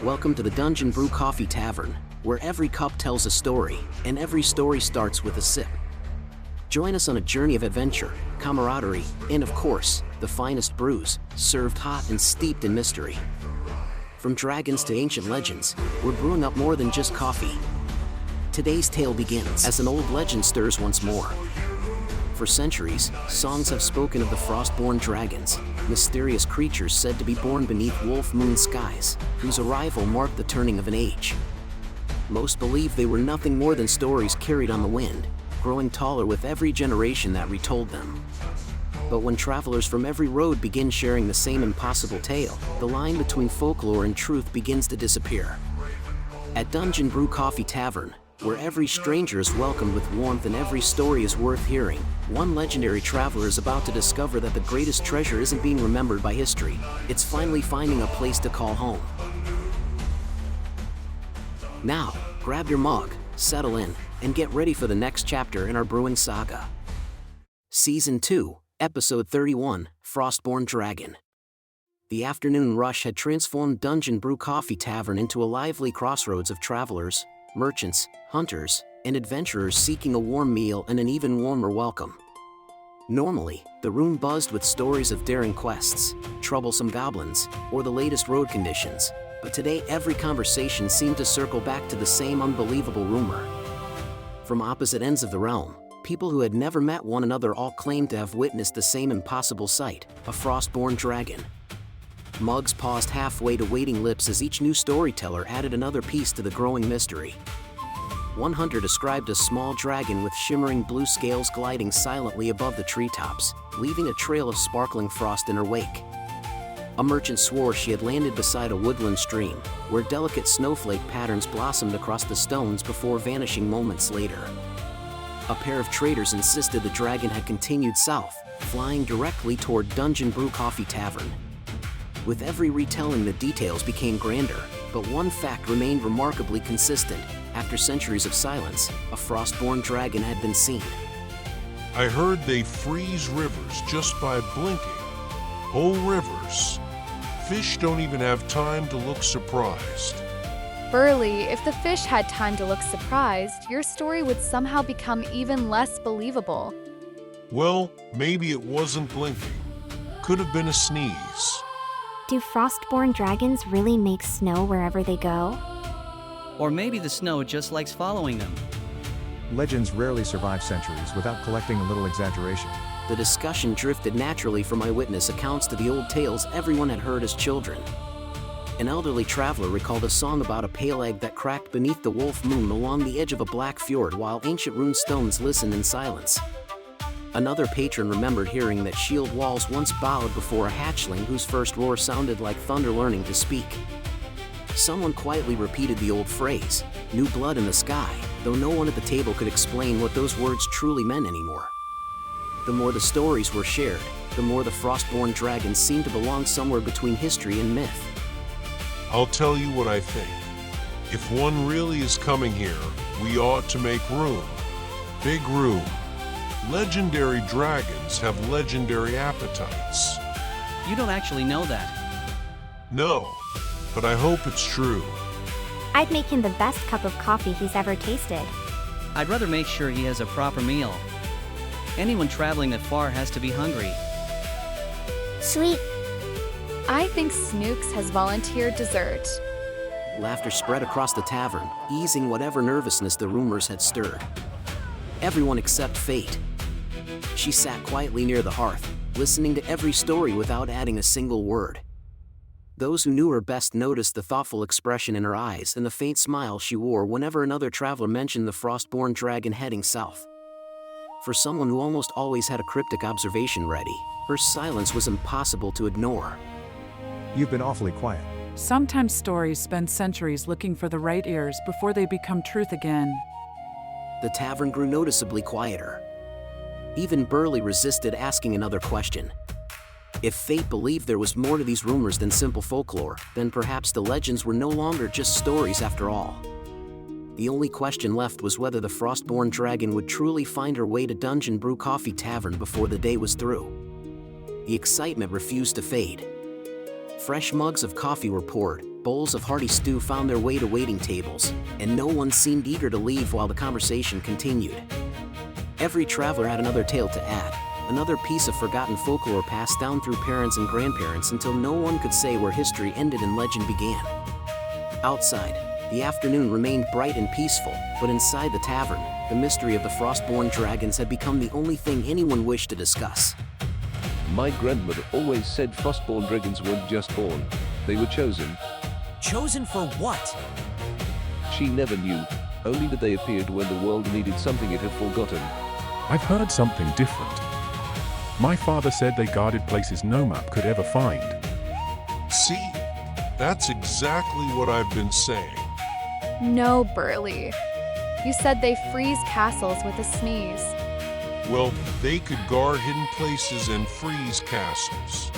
Welcome to the Dungeon Brew Coffee Tavern, where every cup tells a story, and every story starts with a sip. Join us on a journey of adventure, camaraderie, and of course, the finest brews, served hot and steeped in mystery. From dragons to ancient legends, we're brewing up more than just coffee. Today's tale begins as an old legend stirs once more. For centuries, songs have spoken of the Frostborn dragons, mysterious creatures said to be born beneath wolf-moon skies, whose arrival marked the turning of an age. Most believe they were nothing more than stories carried on the wind, growing taller with every generation that retold them. But when travelers from every road begin sharing the same impossible tale, the line between folklore and truth begins to disappear. At Dungeon Brew Coffee Tavern, where every stranger is welcomed with warmth and every story is worth hearing, one legendary traveler is about to discover that the greatest treasure isn't being remembered by history, it's finally finding a place to call home. Now, grab your mug, settle in, and get ready for the next chapter in our brewing saga. Season 2, Episode 31, Frostborn Dragon. The afternoon rush had transformed Dungeon Brew Coffee Tavern into a lively crossroads of travelers, merchants, hunters, and adventurers seeking a warm meal and an even warmer welcome. Normally, the room buzzed with stories of daring quests, troublesome goblins, or the latest road conditions, but today every conversation seemed to circle back to the same unbelievable rumor. From opposite ends of the realm, people who had never met one another all claimed to have witnessed the same impossible sight, a Frostborn dragon. Mugs paused halfway to waiting lips as each new storyteller added another piece to the growing mystery. One hunter described a small dragon with shimmering blue scales gliding silently above the treetops, leaving a trail of sparkling frost in her wake. A merchant swore she had landed beside a woodland stream, where delicate snowflake patterns blossomed across the stones before vanishing moments later. A pair of traders insisted the dragon had continued south, flying directly toward Dungeon Brew Coffee Tavern. With every retelling, the details became grander, but one fact remained remarkably consistent. After centuries of silence, a Frostborn dragon had been seen. I heard they freeze rivers just by blinking. Whole rivers. Fish don't even have time to look surprised. Burley, if the fish had time to look surprised, your story would somehow become even less believable. Well, maybe it wasn't blinking. Could have been a sneeze. Do Frostborn dragons really make snow wherever they go? Or maybe the snow just likes following them. Legends rarely survive centuries without collecting a little exaggeration. The discussion drifted naturally from eyewitness accounts to the old tales everyone had heard as children. An elderly traveler recalled a song about a pale egg that cracked beneath the wolf moon along the edge of a black fjord while ancient rune stones listened in silence. Another patron remembered hearing that shield walls once bowed before a hatchling whose first roar sounded like thunder learning to speak. Someone quietly repeated the old phrase, "New blood in the sky," though no one at the table could explain what those words truly meant anymore. The more the stories were shared, the more the Frostborn dragons seemed to belong somewhere between history and myth. I'll tell you what I think. If one really is coming here, we ought to make room. Big room. Legendary dragons have legendary appetites. You don't actually know that. No, but I hope it's true. I'd make him the best cup of coffee he's ever tasted. I'd rather make sure he has a proper meal. Anyone traveling that far has to be hungry. Sweet. I think Snooks has volunteered dessert. Laughter spread across the tavern, easing whatever nervousness the rumors had stirred. Everyone except Fate. She sat quietly near the hearth, listening to every story without adding a single word. Those who knew her best noticed the thoughtful expression in her eyes and the faint smile she wore whenever another traveler mentioned the Frostborn dragon heading south. For someone who almost always had a cryptic observation ready, her silence was impossible to ignore. You've been awfully quiet. Sometimes stories spend centuries looking for the right ears before they become truth again. The tavern grew noticeably quieter. Even Burley resisted asking another question. If Fate believed there was more to these rumors than simple folklore, then perhaps the legends were no longer just stories after all. The only question left was whether the Frostborn dragon would truly find her way to Dungeon Brew Coffee Tavern before the day was through. The excitement refused to fade. Fresh mugs of coffee were poured, Bowls of hearty stew found their way to waiting tables, and no one seemed eager to leave while the conversation continued. Every traveler had another tale to add, another piece of forgotten folklore passed down through parents and grandparents until no one could say where history ended and legend began. Outside, the afternoon remained bright and peaceful, but inside the tavern, the mystery of the Frostborn dragons had become the only thing anyone wished to discuss. My grandmother always said Frostborn dragons weren't just born, they were chosen. Chosen for what? She never knew, only that they appeared when the world needed something it had forgotten. I've heard something different. My father said they guarded places no map could ever find. See? That's exactly what I've been saying. No, Burley. You said they freeze castles with a sneeze. Well, they could guard hidden places and freeze castles.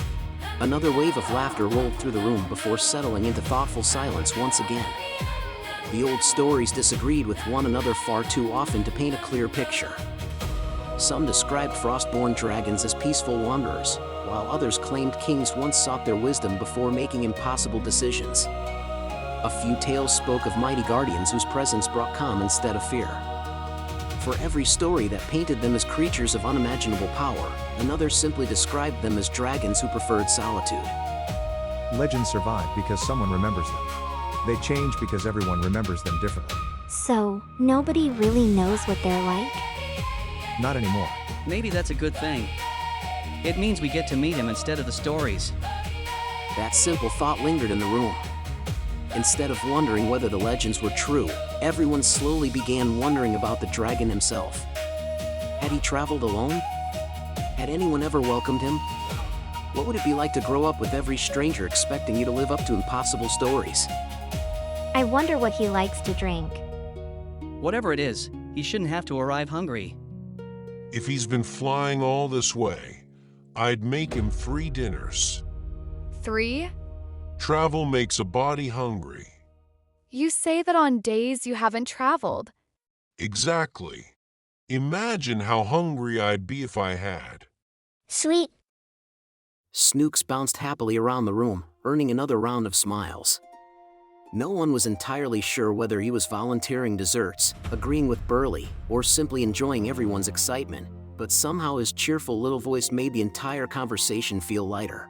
Another wave of laughter rolled through the room before settling into thoughtful silence once again. The old stories disagreed with one another far too often to paint a clear picture. Some described Frostborn dragons as peaceful wanderers, while others claimed kings once sought their wisdom before making impossible decisions. A few tales spoke of mighty guardians whose presence brought calm instead of fear. For every story that painted them as creatures of unimaginable power, another simply described them as dragons who preferred solitude. Legends survive because someone remembers them. They change because everyone remembers them differently. So, nobody really knows what they're like? Not anymore. Maybe that's a good thing. It means we get to meet him instead of the stories. That simple thought lingered in the room. Instead of wondering whether the legends were true, everyone slowly began wondering about the dragon himself. Had he traveled alone? Had anyone ever welcomed him? What would it be like to grow up with every stranger expecting you to live up to impossible stories? I wonder what he likes to drink. Whatever it is, he shouldn't have to arrive hungry. If he's been flying all this way, I'd make him 3 dinners. 3? Travel makes a body hungry. You say that on days you haven't traveled. Exactly. Imagine how hungry I'd be if I had. Sweet. Snooks bounced happily around the room, earning another round of smiles. No one was entirely sure whether he was volunteering desserts, agreeing with Burley, or simply enjoying everyone's excitement, but somehow his cheerful little voice made the entire conversation feel lighter.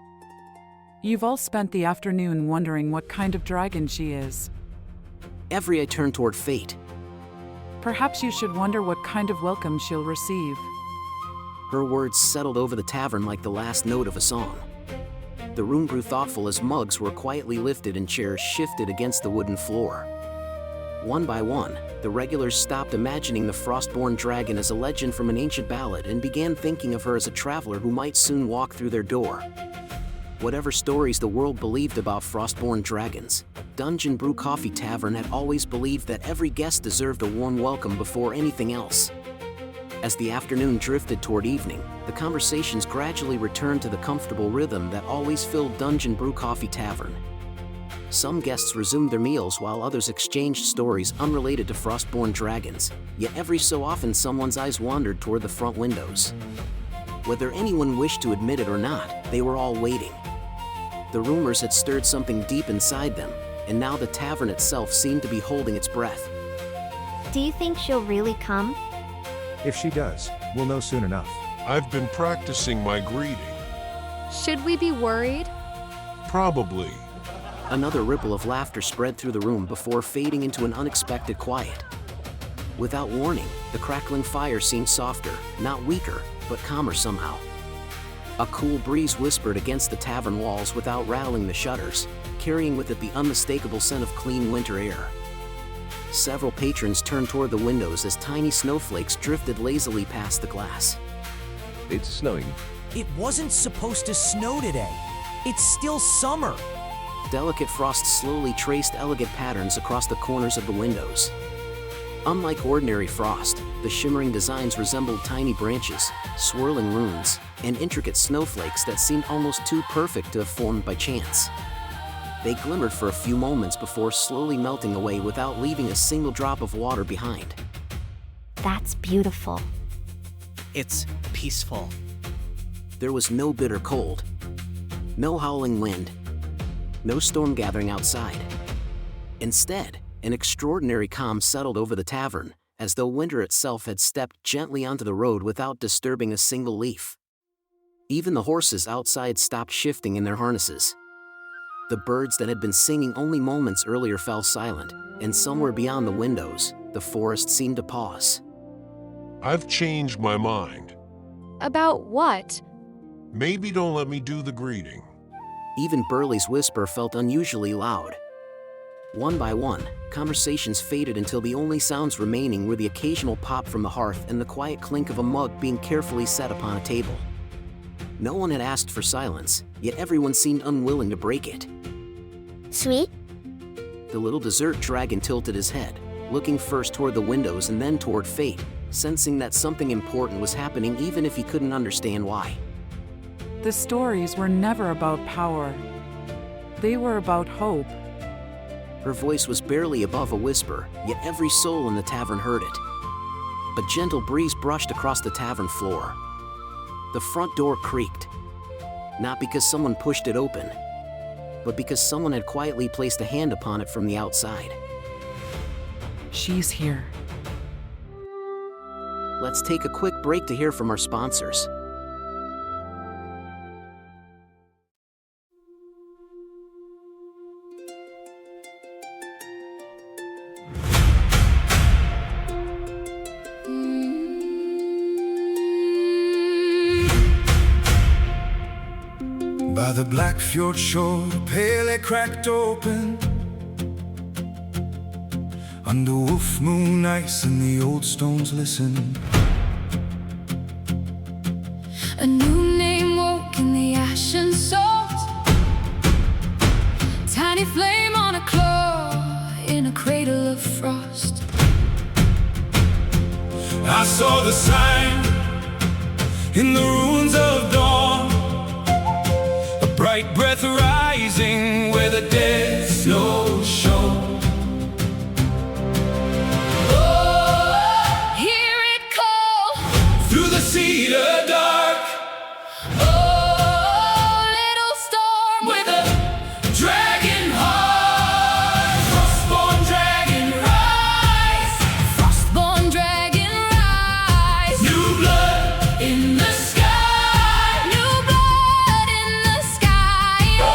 You've all spent the afternoon wondering what kind of dragon she is. Every eye turned toward Fate. Perhaps you should wonder what kind of welcome she'll receive. Her words settled over the tavern like the last note of a song. The room grew thoughtful as mugs were quietly lifted and chairs shifted against the wooden floor. One by one, the regulars stopped imagining the Frostborn dragon as a legend from an ancient ballad and began thinking of her as a traveler who might soon walk through their door. Whatever stories the world believed about Frostborn dragons, Dungeon Brew Coffee Tavern had always believed that every guest deserved a warm welcome before anything else. As the afternoon drifted toward evening, the conversations gradually returned to the comfortable rhythm that always filled Dungeon Brew Coffee Tavern. Some guests resumed their meals while others exchanged stories unrelated to Frostborn dragons, yet every so often someone's eyes wandered toward the front windows. Whether anyone wished to admit it or not, they were all waiting. The rumors had stirred something deep inside them, and now the tavern itself seemed to be holding its breath. Do you think she'll really come? If she does, we'll know soon enough. I've been practicing my greeting. Should we be worried? Probably. Another ripple of laughter spread through the room before fading into an unexpected quiet. Without warning, the crackling fire seemed softer, not weaker, but calmer somehow. A cool breeze whispered against the tavern walls without rattling the shutters, carrying with it the unmistakable scent of clean winter air. Several patrons turned toward the windows as tiny snowflakes drifted lazily past the glass. It's snowing. It wasn't supposed to snow today. It's still summer. Delicate frost slowly traced elegant patterns across the corners of the windows. Unlike ordinary frost, the shimmering designs resembled tiny branches, swirling runes, and intricate snowflakes that seemed almost too perfect to have formed by chance. They glimmered for a few moments before slowly melting away without leaving a single drop of water behind. That's beautiful. It's peaceful. There was no bitter cold, no howling wind, no storm gathering outside. Instead, an extraordinary calm settled over the tavern, as though winter itself had stepped gently onto the road without disturbing a single leaf. Even the horses outside stopped shifting in their harnesses. The birds that had been singing only moments earlier fell silent, and somewhere beyond the windows, the forest seemed to pause. I've changed my mind. About what? Maybe don't let me do the greeting. Even Burley's whisper felt unusually loud. One by one, conversations faded until the only sounds remaining were the occasional pop from the hearth and the quiet clink of a mug being carefully set upon a table. No one had asked for silence, yet everyone seemed unwilling to break it. Sweet? The little dessert dragon tilted his head, looking first toward the windows and then toward Fate, sensing that something important was happening even if he couldn't understand why. The stories were never about power. They were about hope. Her voice was barely above a whisper, yet every soul in the tavern heard it. A gentle breeze brushed across the tavern floor. The front door creaked. Not because someone pushed it open, but because someone had quietly placed a hand upon it from the outside. She's here. Let's take a quick break to hear from our sponsors. By the black fjord shore, pale cracked open, under wolf moon ice and the old stones listen. A new name woke in the ashen salt, tiny flame on a claw in a cradle of frost. I saw the sign in the ruins of dawn, a bright breath rising where the dead snow shone. Cedar dark, oh, little storm with a dragon heart. Frostborn dragon rise, Frostborn dragon rise. New blood in the sky, new blood in the sky. Oh,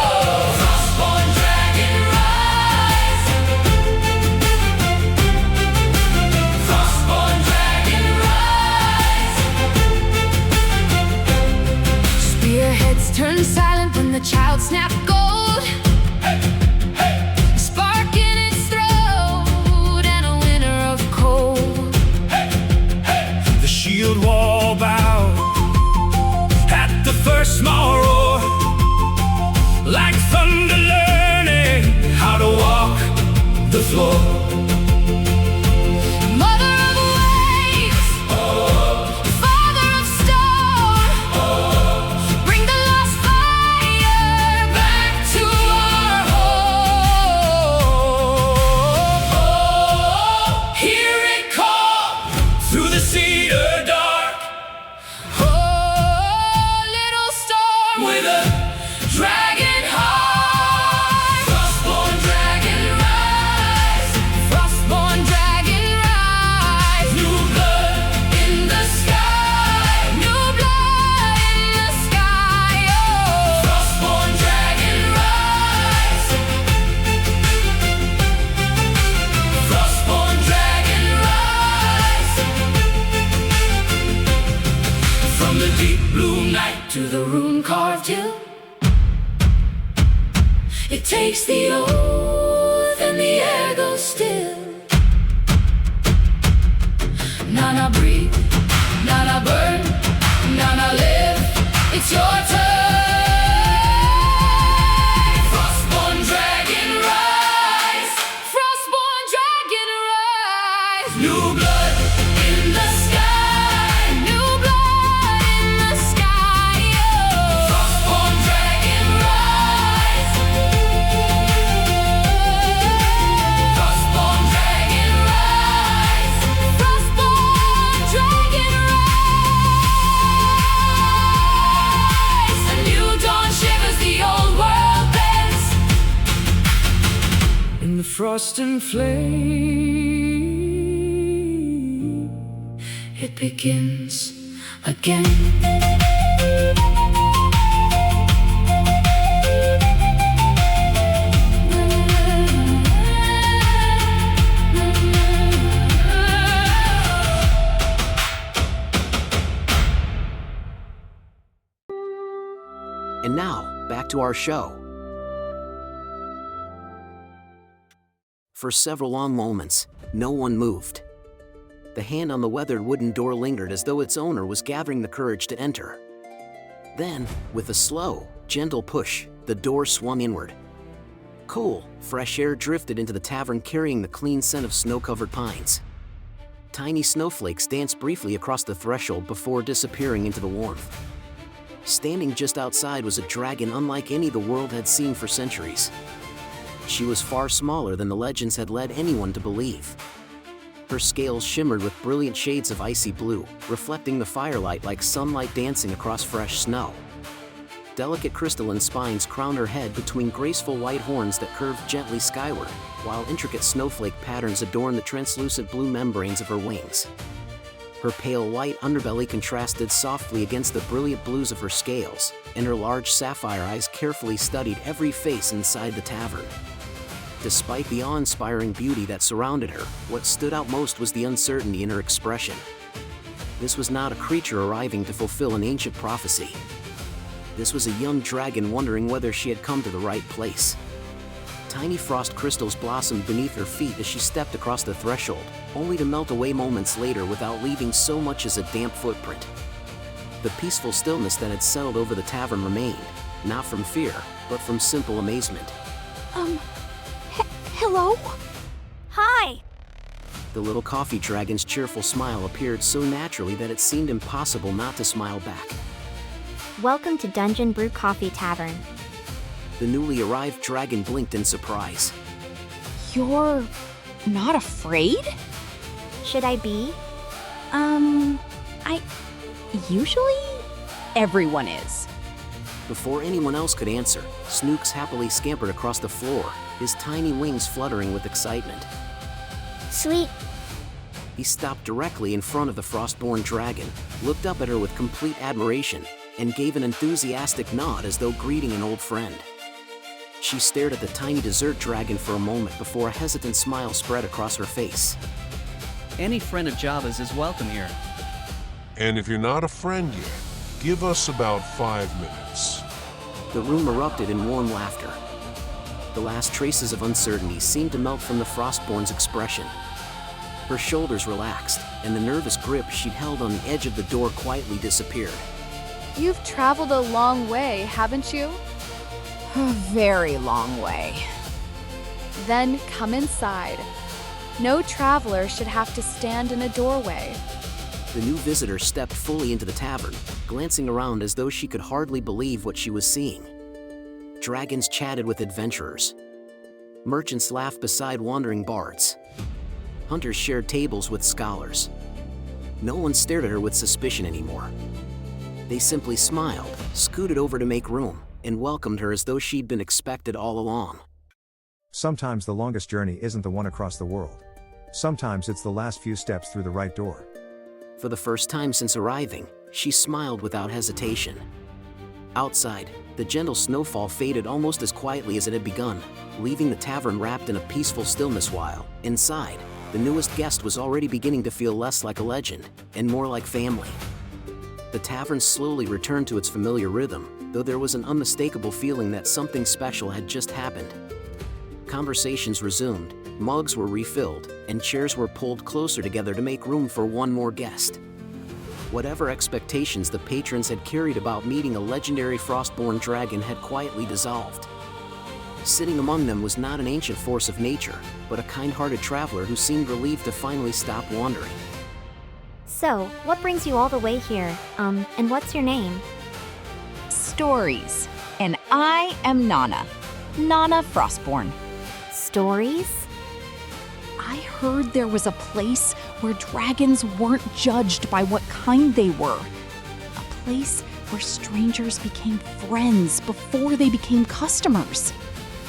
Frostborn dragon rise, Frostborn dragon rise. Spearheads turned silent when the child snapped gold. Hey, hey. Spark in its throat and a winter of cold. Hey, hey. The shield wall bowed at the first small roar, like thunder learning how to walk the floor. Mother of waves, father of stone, bring the lost fire back to our home. Hear it call through the cedar dark, Oh, little storm with a dragon heart. Frostborn dragon rise, Frostborn dragon rise. new blood in the sky. New blood in the sky. Oh, Frostborn dragon rise, Frostborn dragon rise. From the deep blue night to the rune-carved hill, it takes the oath and the air goes still. Nana breathe, Nana burn, Nana live. It's your turn. Frostborn dragon rise, Frostborn dragon rise. new blood in the sky. New blood in the sky. Oh, Frostborn dragon rise, Frostborn dragon rise, Frostborn dragon rise. in the frost and flame, it begins again. And now, back to our show. For several long moments, no one moved. The hand on the weathered wooden door lingered as though its owner was gathering the courage to enter. Then, with a slow, gentle push, the door swung inward. Cool, fresh air drifted into the tavern carrying the clean scent of snow-covered pines. Tiny snowflakes danced briefly across the threshold before disappearing into the warmth. Standing just outside was a dragon unlike any the world had seen for centuries. She was far smaller than the legends had led anyone to believe. Her scales shimmered with brilliant shades of icy blue, reflecting the firelight like sunlight dancing across fresh snow. Delicate crystalline spines crowned her head between graceful white horns that curved gently skyward, while intricate snowflake patterns adorned the translucent blue membranes of her wings. Her pale white underbelly contrasted softly against the brilliant blues of her scales, and her large sapphire eyes carefully studied every face inside the tavern. Despite the awe-inspiring beauty that surrounded her, what stood out most was the uncertainty in her expression. This was not a creature arriving to fulfill an ancient prophecy. This was a young dragon wondering whether she had come to the right place. Tiny frost crystals blossomed beneath her feet as she stepped across the threshold, only to melt away moments later without leaving so much as a damp footprint. The peaceful stillness that had settled over the tavern remained, not from fear, but from simple amazement. Hello? Hi! The little coffee dragon's cheerful smile appeared so naturally that it seemed impossible not to smile back. Welcome to Dungeon Brew Coffee Tavern. The newly arrived dragon blinked in surprise. You're not afraid? Should I be? Usually, everyone is. Before anyone else could answer, Snooks happily scampered across the floor, his tiny wings fluttering with excitement. Sweet. He stopped directly in front of the Frostborn dragon, looked up at her with complete admiration, and gave an enthusiastic nod as though greeting an old friend. She stared at the tiny dessert dragon for a moment before a hesitant smile spread across her face. Any friend of Java's is welcome here. And if you're not a friend yet, give us about 5 minutes. The room erupted in warm laughter. The last traces of uncertainty seemed to melt from the Frostborn's expression. Her shoulders relaxed, and the nervous grip she'd held on the edge of the door quietly disappeared. You've traveled a long way, haven't you? A very long way. Then come inside. No traveler should have to stand in a doorway. The new visitor stepped fully into the tavern, glancing around as though she could hardly believe what she was seeing. Dragons chatted with adventurers. Merchants laughed beside wandering bards. Hunters shared tables with scholars. No one stared at her with suspicion anymore. They simply smiled, scooted over to make room, and welcomed her as though she'd been expected all along. Sometimes the longest journey isn't the one across the world. Sometimes it's the last few steps through the right door. For the first time since arriving, she smiled without hesitation. Outside, the gentle snowfall faded almost as quietly as it had begun, leaving the tavern wrapped in a peaceful stillness while, inside, the newest guest was already beginning to feel less like a legend, and more like family. The tavern slowly returned to its familiar rhythm, though there was an unmistakable feeling that something special had just happened. Conversations resumed, mugs were refilled, and chairs were pulled closer together to make room for one more guest. Whatever expectations the patrons had carried about meeting a legendary Frostborn dragon had quietly dissolved. Sitting among them was not an ancient force of nature, but a kind-hearted traveler who seemed relieved to finally stop wandering. So, what brings you all the way here? And what's your name? Stories. And I am Nana. Nana Frostborn. Stories? I heard there was a place where dragons weren't judged by what kind they were. A place where strangers became friends before they became customers.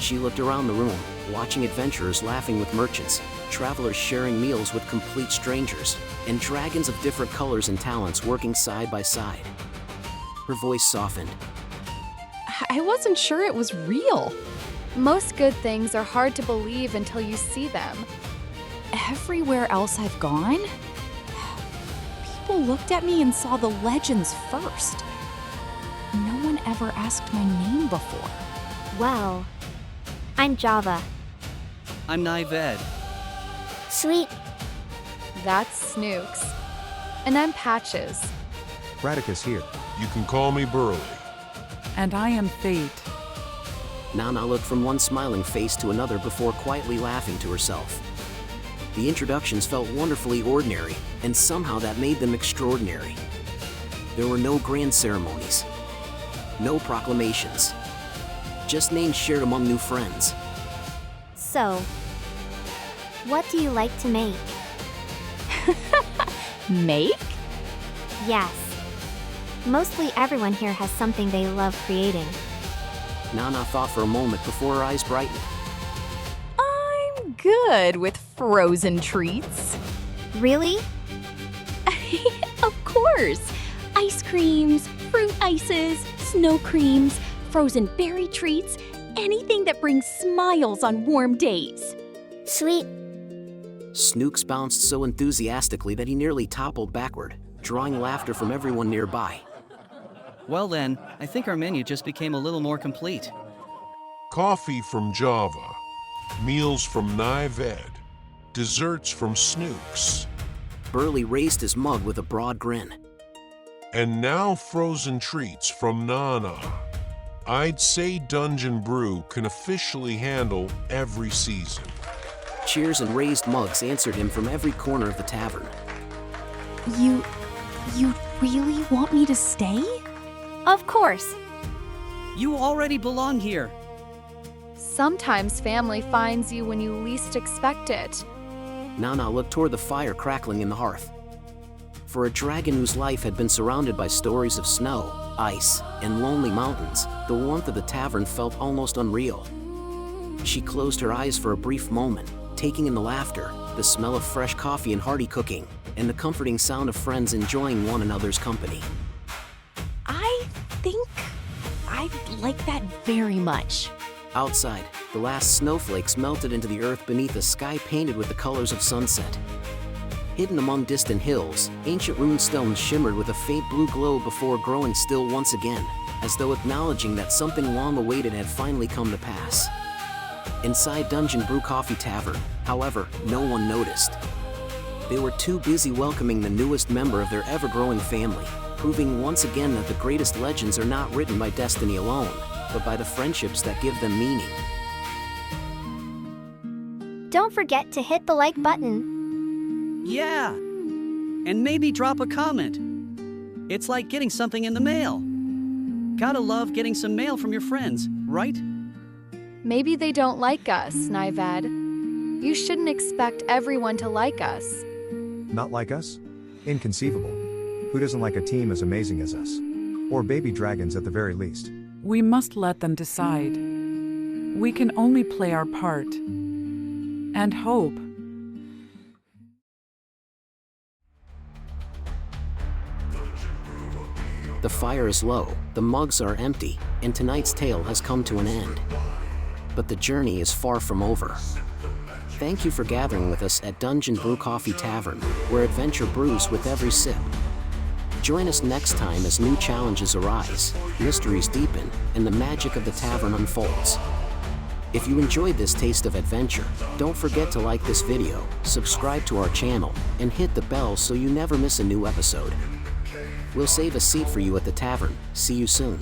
She looked around the room, watching adventurers laughing with merchants, travelers sharing meals with complete strangers, and dragons of different colors and talents working side by side. Her voice softened. I wasn't sure it was real. Most good things are hard to believe until you see them. Everywhere else I've gone, people looked at me and saw the legends first. No one ever asked my name before. Well, I'm Java. I'm Nived. Sweet. That's Snooks. And I'm Patches. Radicus here. You can call me Burley. And I am Fate. Nana looked from one smiling face to another before quietly laughing to herself. The introductions felt wonderfully ordinary, and somehow that made them extraordinary. There were no grand ceremonies, no proclamations, just names shared among new friends. So, what do you like to make? Make? Yes. Mostly everyone here has something they love creating. Nana thought for a moment before her eyes brightened. I'm good with frozen treats. Really? Of course. Ice creams, fruit ices, snow creams, frozen berry treats, anything that brings smiles on warm days. Sweet. Snooks bounced so enthusiastically that he nearly toppled backward, drawing laughter from everyone nearby. Well then, I think our menu just became a little more complete. Coffee from Java, meals from Nived, desserts from Snooks, Burley raised his mug with a broad grin. and now frozen treats from Nana. I'd say Dungeon Brew can officially handle every season. Cheers and raised mugs answered him from every corner of the tavern. You really want me to stay? Of course. You already belong here. Sometimes family finds you when you least expect it. Nana looked toward the fire crackling in the hearth. For a dragon whose life had been surrounded by stories of snow, ice, and lonely mountains, the warmth of the tavern felt almost unreal. She closed her eyes for a brief moment, taking in the laughter, the smell of fresh coffee and hearty cooking, and the comforting sound of friends enjoying one another's company. I think I like that very much. Outside, the last snowflakes melted into the earth beneath a sky painted with the colors of sunset. Hidden among distant hills, ancient rune stones shimmered with a faint blue glow before growing still once again, as though acknowledging that something long awaited had finally come to pass. Inside Dungeon Brew Coffee Tavern, however, no one noticed. They were too busy welcoming the newest member of their ever-growing family, proving once again that the greatest legends are not written by destiny alone, but by the friendships that give them meaning. Don't forget to hit the like button. Yeah. And maybe drop a comment. It's like getting something in the mail. Gotta love getting some mail from your friends, right? Maybe they don't like us, Nived. You shouldn't expect everyone to like us. Not like us? Inconceivable. Who doesn't like a team as amazing as us? Or baby dragons at the very least? We must let them decide. We can only play our part. And hope. The fire is low, the mugs are empty, and tonight's tale has come to an end. But the journey is far from over. Thank you for gathering with us at Dungeon Brew Coffee Tavern, where adventure brews with every sip. Join us next time as new challenges arise, mysteries deepen, and the magic of the tavern unfolds. If you enjoyed this taste of adventure, don't forget to like this video, subscribe to our channel, and hit the bell so you never miss a new episode. We'll save a seat for you at the tavern. See you soon.